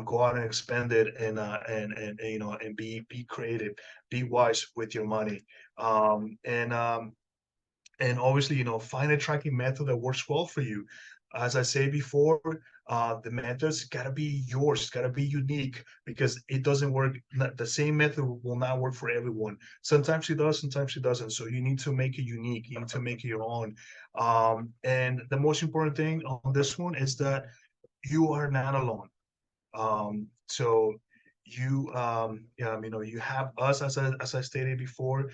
go out and expend it, and be creative, be wise with your money. And obviously, find a tracking method that works well for you. As I say before, the methods got to be yours. It's got to be unique, because it doesn't work. The same method will not work for everyone. Sometimes it does, sometimes it doesn't. So you need to make it unique. You need to make it your own. And the most important thing on this one is that you are not alone. So you have us, as I stated before.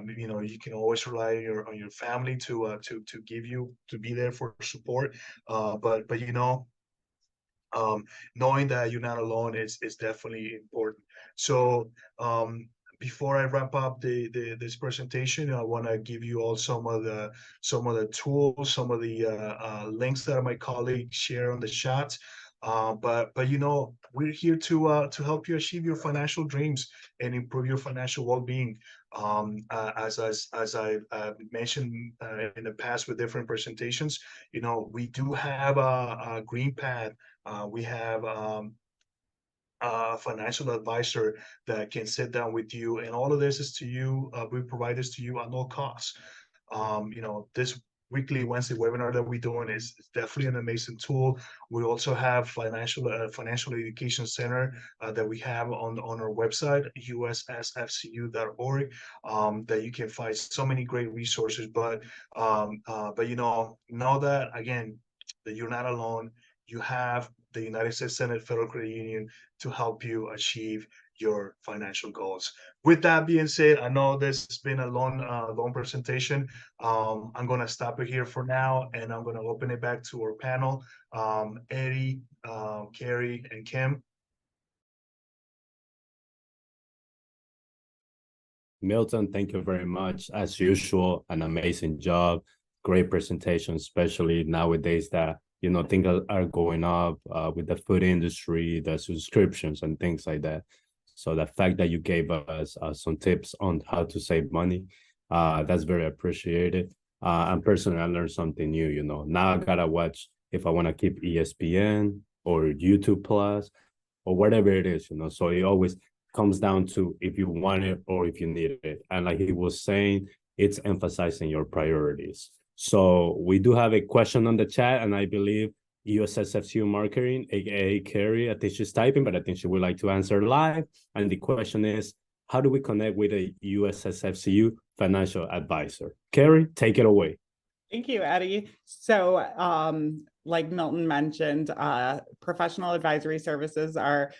You can always rely on your family to give you, to be there for support. But knowing that you're not alone is definitely important. So before I wrap up this presentation, I want to give you all some of the tools, some of the links that my colleagues share on the chat. But we're here to help you achieve your financial dreams and improve your financial well-being. As I mentioned in the past with different presentations, we do have a green path. We have a financial advisor that can sit down with you, and all of this is to you. We provide this to you at no cost. This weekly Wednesday webinar that we're doing is definitely an amazing tool. We also have financial education center that we have on our website, ussfcu.org, that you can find so many great resources. But know that, again, that you're not alone. You have the United States Senate Federal Credit Union to help you achieve your financial goals. With that being said, I know this has been a long presentation. I'm going to stop it here for now, and I'm going to open it back to our panel. Eddie, Carrie, and Kim. Milton, thank you very much. As usual, an amazing job. Great presentation, especially nowadays that things are going up with the food industry, the subscriptions and things like that. So the fact that you gave us some tips on how to save money, that's very appreciated. And personally, I learned something new. Now I gotta watch if I want to keep ESPN or YouTube Plus or whatever it is. So it always comes down to if you want it or if you need it. And like he was saying, it's emphasizing your priorities. So we do have a question on the chat, and I believe USSFCU Marketing, aka Carrie, I think she's typing, but I think she would like to answer live. And the question is, how do we connect with a USSFCU financial advisor? Carrie, take it away. Thank you, Eddie. So like Milton mentioned, professional advisory services are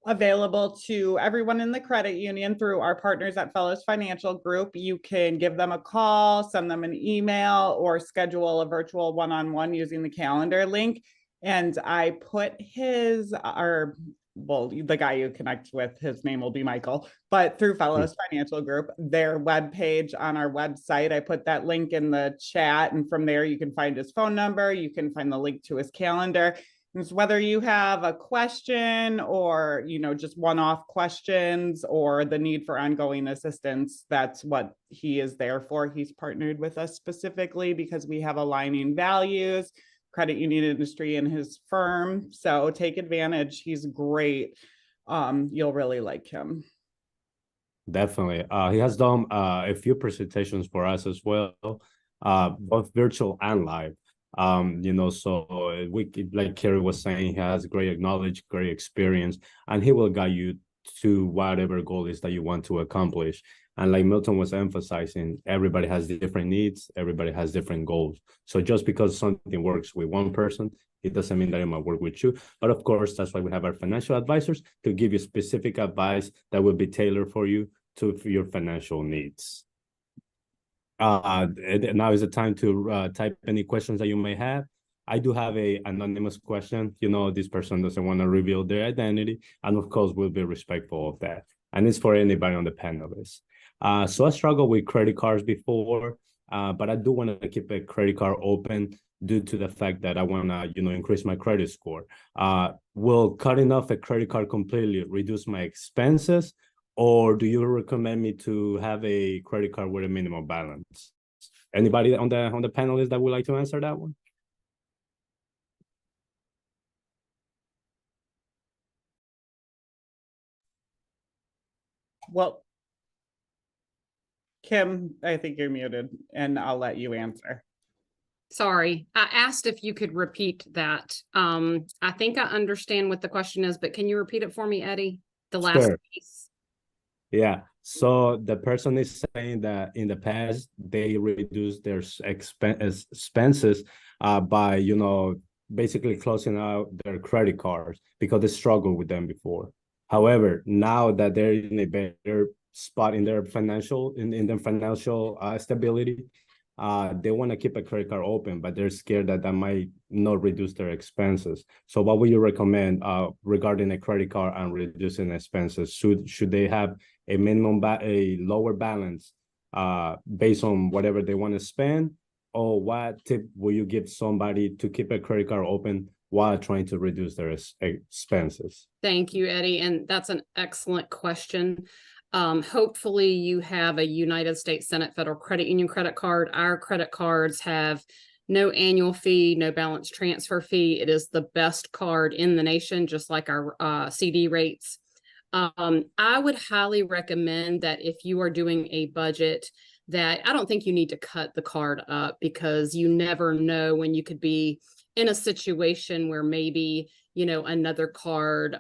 available to everyone in the credit union through our partners at Fellows Financial Group. You can give them a call, send them an email, or schedule a virtual one-on-one using the calendar link. And I put the guy you connect with, his name will be Michael, but through Fellows Financial Group, their webpage on our website, I put that link in the chat, and from there you can find his phone number, you can find the link to his calendar. And so whether you have a question or, just one-off questions or the need for ongoing assistance, that's what he is there for. He's partnered with us specifically because we have aligning values, credit union industry in his firm. So take advantage. He's great. You'll really like him. Definitely. He has done a few presentations for us as well, both virtual and live. So like Kerry was saying, he has great knowledge, great experience, and he will guide you to whatever goal is that you want to accomplish. And like Milton was emphasizing, everybody has different needs, everybody has different goals. So just because something works with one person, it doesn't mean that it might work with you. But of course, that's why we have our financial advisors to give you specific advice that will be tailored for you to your financial needs. Now is the time to type any questions that you may have. I do have a anonymous question. This person doesn't want to reveal their identity, and of course, we'll be respectful of that. And it's for anybody on the panelists. So I struggled with credit cards before, but I do want to keep a credit card open due to the fact that I want to, increase my credit score. Will cutting off a credit card completely reduce my expenses? Or do you recommend me to have a credit card with a minimum balance? Anybody on the panelists that would like to answer that one? Well, Kim, I think you're muted, and I'll let you answer. Sorry, I asked if you could repeat that. I think I understand what the question is, but can you repeat it for me, Eddie? The last piece. Yeah. So the person is saying that in the past, they reduced their expenses by, basically closing out their credit cards because they struggled with them before. However, now that they're in a better spot in their financial stability, they want to keep a credit card open, but they're scared that might not reduce their expenses. So what would you recommend regarding a credit card and reducing expenses? Should they have a minimum, a lower balance based on whatever they want to spend? Or what tip will you give somebody to keep a credit card open while trying to reduce their expenses? Thank you, Eddie. And that's an excellent question. Hopefully you have a United States Senate Federal Credit Union credit card. Our credit cards have no annual fee, no balance transfer fee. It is the best card in the nation, just like our CD rates. I would highly recommend that if you are doing a budget, that I don't think you need to cut the card up, because you never know when you could be in a situation where maybe, another card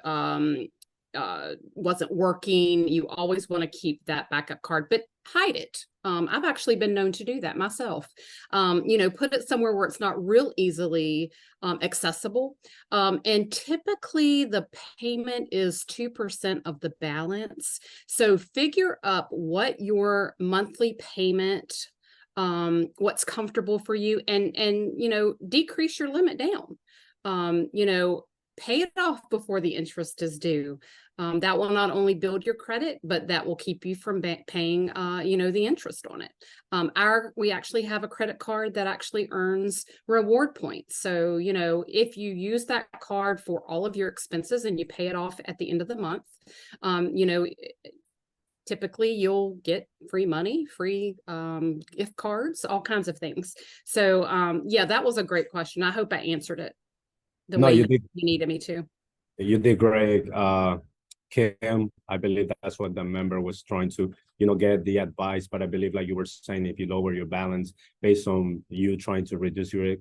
wasn't working. You always want to keep that backup card, but hide it. I've actually been known to do that myself. Put it somewhere where it's not real easily accessible. And typically the payment is 2% of the balance. So figure up what your monthly payment, what's comfortable for you, and decrease your limit down. Pay it off before the interest is due. That will not only build your credit, but that will keep you from paying, the interest on it. We actually have a credit card that actually earns reward points. So, if you use that card for all of your expenses and you pay it off at the end of the month, typically you'll get free money, free gift cards, all kinds of things. So, yeah, that was a great question. I hope I answered it the way you needed me to. You did great, Kim. I believe that's what the member was trying to, get the advice. But I believe, like you were saying, if you lower your balance based on you trying to reduce your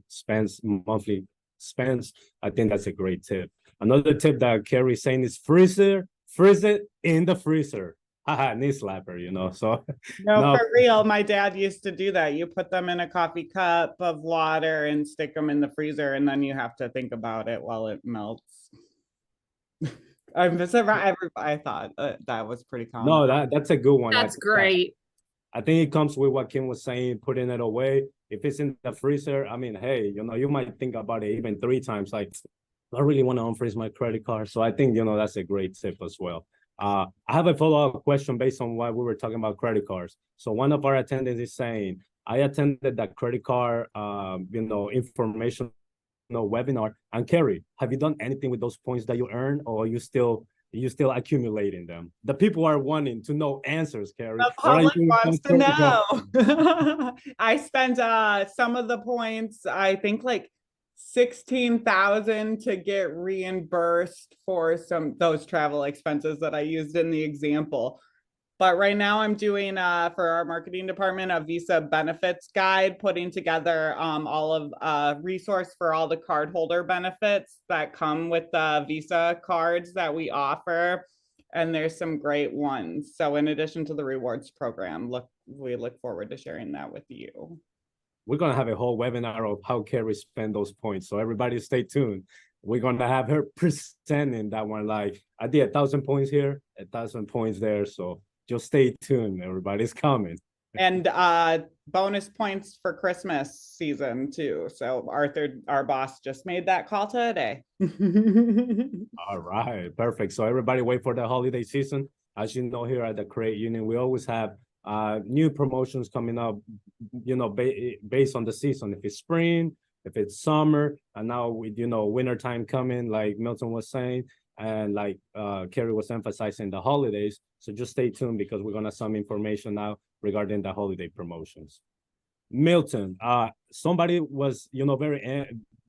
monthly expense, I think that's a great tip. Another tip that Kerry's saying is freeze it in the freezer. Haha, knee slapper, so. No, for real, my dad used to do that. You put them in a coffee cup of water and stick them in the freezer, and then you have to think about it while it melts. I'm surprised. I thought that was pretty common. No, that's a good one. That's great. I think it comes with what Kim was saying, putting it away. If it's in the freezer, I mean, hey, you might think about it even 3 times. Like, I really want to unfreeze my credit card. So I think, that's a great tip as well. I have a follow-up question based on what we were talking about credit cards. So one of our attendants is saying, I attended that credit card, information webinar. And Carrie, have you done anything with those points that you earned, or are you still accumulating them? The people are wanting to know answers, Carrie. The public wants to know. I spent some of the points, I think like 16,000 to get reimbursed for those travel expenses that I used in the example. But right now I'm doing for our marketing department a Visa benefits guide, putting together all of resource for all the cardholder benefits that come with the Visa cards that we offer. And there's some great ones. So in addition to the rewards program, we look forward to sharing that with you. We're going to have a whole webinar of how Carrie spent those points. So everybody stay tuned. We're going to have her presenting that one. Like, I did 1,000 points here, 1,000 points there. So just stay tuned. Everybody's coming. And bonus points for Christmas season too. So Arthur, our boss, just made that call today. All right, perfect. So everybody wait for the holiday season. As you know, here at the Credit Union, we always have new promotions coming up, based on the season. If it's spring, if it's summer, and now with, winter time coming, like Milton was saying, and like Carrie was emphasizing the holidays. So just stay tuned, because we're gonna have some information now regarding the holiday promotions. Milton, somebody was,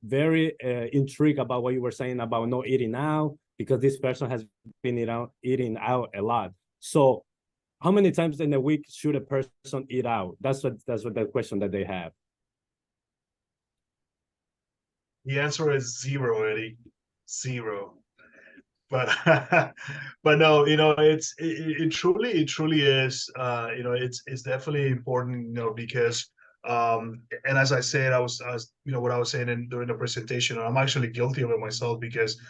very intrigued about what you were saying about not eating out, because this person has been eating out a lot. So how many times in a week should a person eat out? That's what the question that they have. The answer is 0, Eddie. 0. But but no, it truly is, it's definitely important, because and as I said, I was what I was saying during the presentation, I'm actually guilty of it myself, because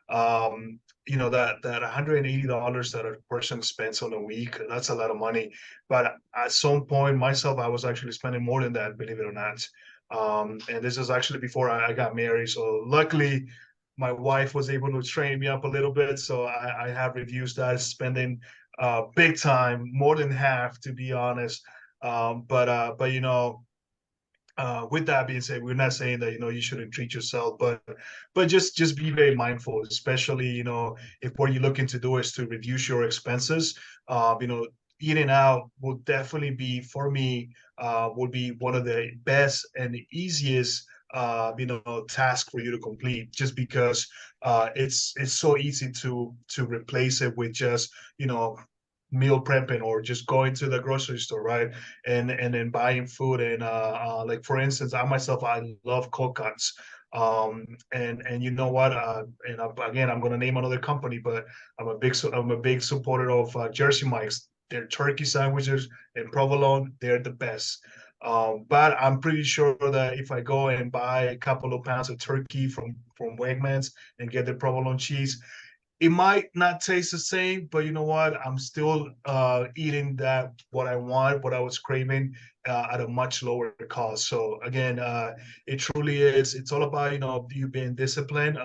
that $180 that a person spends on a week, that's a lot of money. But at some point myself, I was actually spending more than that, believe it or not. And this is actually before I got married. So luckily my wife was able to train me up a little bit. So I have reduced that spending big time, more than half, to be honest. But with that being said, we're not saying that you shouldn't treat yourself, but just be very mindful, especially if what you're looking to do is to reduce your expenses. Eating out will definitely be, for me, would be one of the best and easiest task for you to complete, just because it's so easy to replace it with just meal prepping, or just going to the grocery store, right? And then buying food. And like, for instance, I myself, I love cold cuts. And you know what, and again, I'm going to name another company, but I'm a big supporter of Jersey Mike's. Their turkey sandwiches and provolone, they're the best. But I'm pretty sure that if I go and buy a couple of pounds of turkey from Wegmans and get the provolone cheese, it might not taste the same, but you know what? I'm still eating what I want, what I was craving, at a much lower cost. So again, it truly is. It's all about you being disciplined,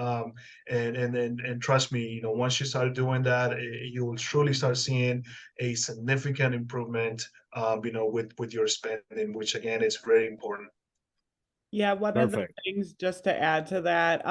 and trust me, once you start doing that, you will truly start seeing a significant improvement, with your spending, which again is very important. Yeah, one of the things, just to add to that,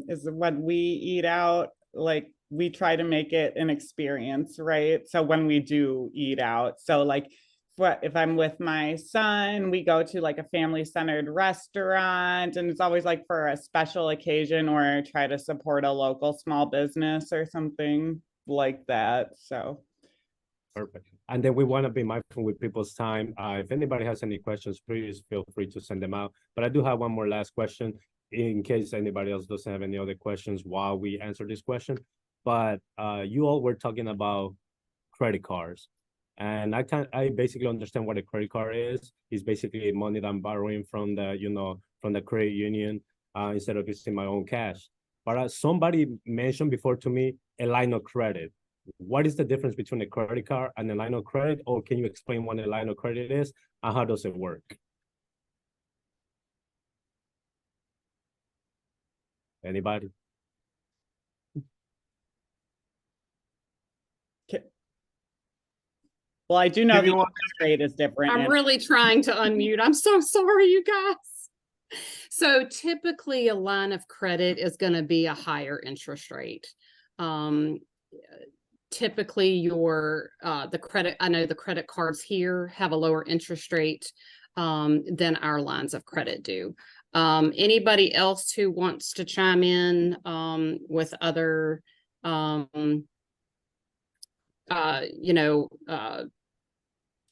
is when we eat out, like, we try to make it an experience, right? So when we do eat out, so like if I'm with my son, we go to like a family-centered restaurant, and it's always like for a special occasion, or try to support a local small business or something like that. So perfect. And then we want to be mindful with people's time. If anybody has any questions, please feel free to send them out. But I do have one more last question, in case anybody else doesn't have any other questions while we answer this question. But you all were talking about credit cards, and I basically understand what a credit card is. It's basically money that I'm borrowing from the credit union, instead of using my own cash. but somebody mentioned before to me a line of credit. What is the difference between a credit card and a line of credit? Or can you explain what a line of credit is and how does it work? Anybody? Well, I do know Give me the one- interest rate is different. I'm and- really trying to unmute. I'm so sorry, you guys. So typically a line of credit is going to be a higher interest rate. Typically your I know the credit cards here have a lower interest rate than our lines of credit do. Anybody else who wants to chime in with other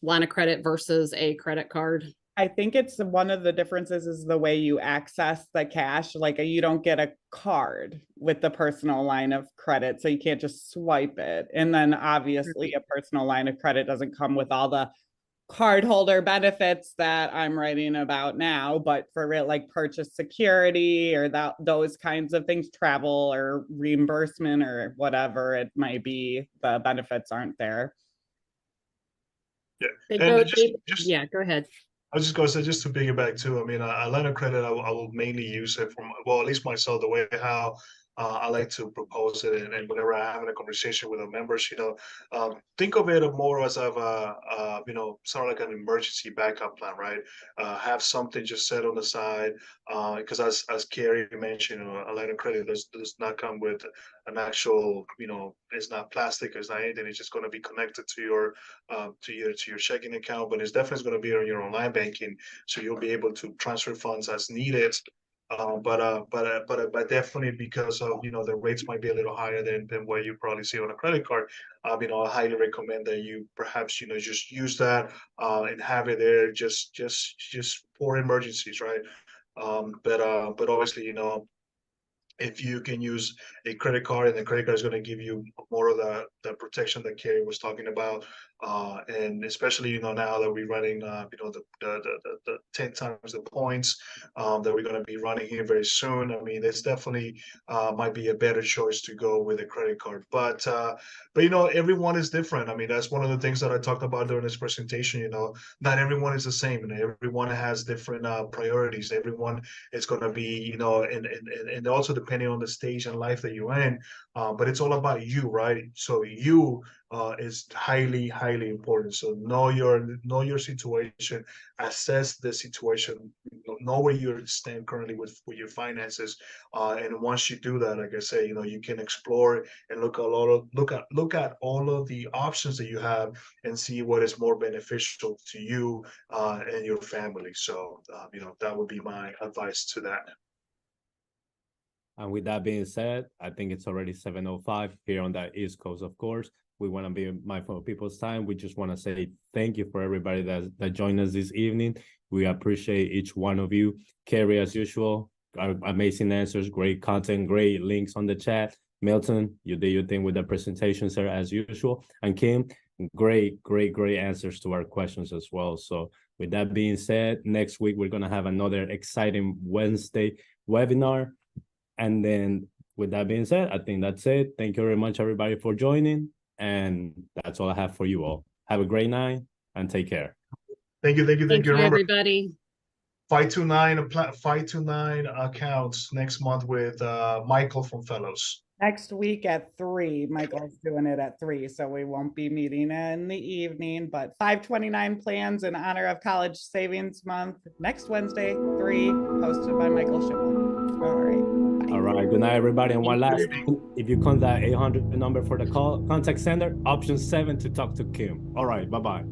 line of credit versus a credit card? I think it's one of the differences is the way you access the cash. Like you don't get a card with the personal line of credit, so you can't just swipe it. And then obviously a personal line of credit doesn't come with all the cardholder benefits that I'm writing about now, but for real, like purchase security or those kinds of things, travel or reimbursement or whatever it might be, the benefits aren't there. Yeah. They And both, just- go ahead. I was just going to say, just to piggyback too, I mean, a line of credit, I will mainly use it from, well, at least myself, the way how I like to propose it. And whenever I'm having a conversation with our members, think of it more as of sort of like an emergency backup plan, right? Have something just set on the side. Because as Carrie mentioned, a line of credit does not come with an actual, it's not plastic, it's not anything. It's just going to be connected to your checking account, but it's definitely going to be on your online banking, so you'll be able to transfer funds as needed. But definitely because of the rates might be a little higher than what you probably see on a credit card. I highly recommend that you perhaps just use that and have it there just for emergencies, right? But obviously if you can use a credit card, and the credit card is going to give you more of the protection that Carrie was talking about, and especially now that we're running the 10 times the points that we're going to be running here very soon. It's definitely might be a better choice to go with a credit card, but everyone is different. That's one of the things that I talked about during this presentation. Not everyone is the same, and everyone has different priorities. Everyone is going to be and also depending on the stage in life that you're in, but it's all about you, right? So you is highly important. So know your situation, assess the situation, know where you stand currently with your finances, and once you do that, like I say, you can explore and look at all of the options that you have and see what is more beneficial to you and your family. So that would be my advice to that. And with that being said, I think it's already 7:05 here on the East Coast, of course. We want to be mindful of people's time. We just want to say thank you for everybody that joined us this evening. We appreciate each one of you. Carrie, as usual, amazing answers, great content, great links on the chat. Milton, you did your thing with the presentation, sir, as usual. And Kim, great answers to our questions as well. So with that being said, next week, we're going to have another exciting Wednesday webinar. And then with that being said, I think that's it. Thank you very much, everybody, for joining. And that's all I have for you all. Have a great night and take care. Thank you. Remember, Everybody. 529 accounts next month with Michael from Fellows. Next week at 3, Michael's doing it at 3, so we won't be meeting in the evening, but 529 plans in honor of College Savings Month next Wednesday, 3, hosted by Michael Schimmel. All right. Bye. All right. Good night, everybody. And one last thing, if you call that 800 number for the contact center, option 7 to talk to Kim. All right. Bye-bye.